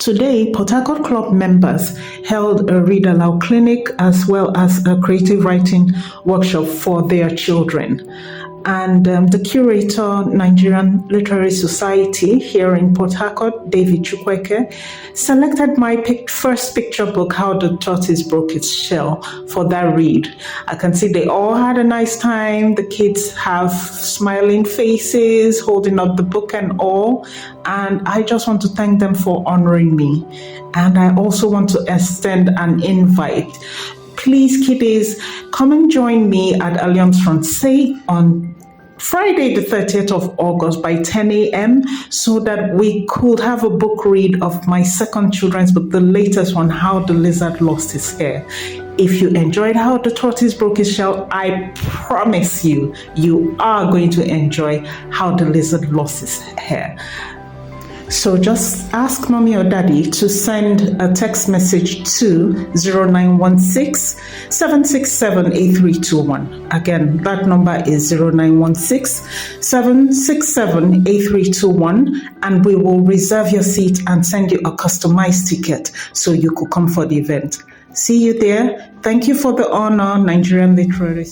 Today, Port Harcourt Club members held a Read Aloud clinic as well as a creative writing workshop for their children. And the curator, Nigerian Literary Society here in Port Harcourt, David Chukwueke, selected my first picture book, How the Tortoise Broke Its Shell, for that read. I can see they all had a nice time. The kids have smiling faces, holding up the book and all. And I just want to thank them for honoring me. And I also want to extend an invite. Please, kiddies, come and join me at Alliance Française on Friday, the 30th of August by 10 a.m. so that we could have a book read of my second children's book, the latest one, How the Lizard Lost His Hair. If you enjoyed How the Tortoise Broke His Shell, I promise you, you are going to enjoy How the Lizard Lost His Hair. So just ask mommy or daddy to send a text message to 0916-767-8321. Again, that number is 0916-767-8321, and we will reserve your seat and send you a customized ticket so you could come for the event. See you there. Thank you for the honor, Nigerian Literary.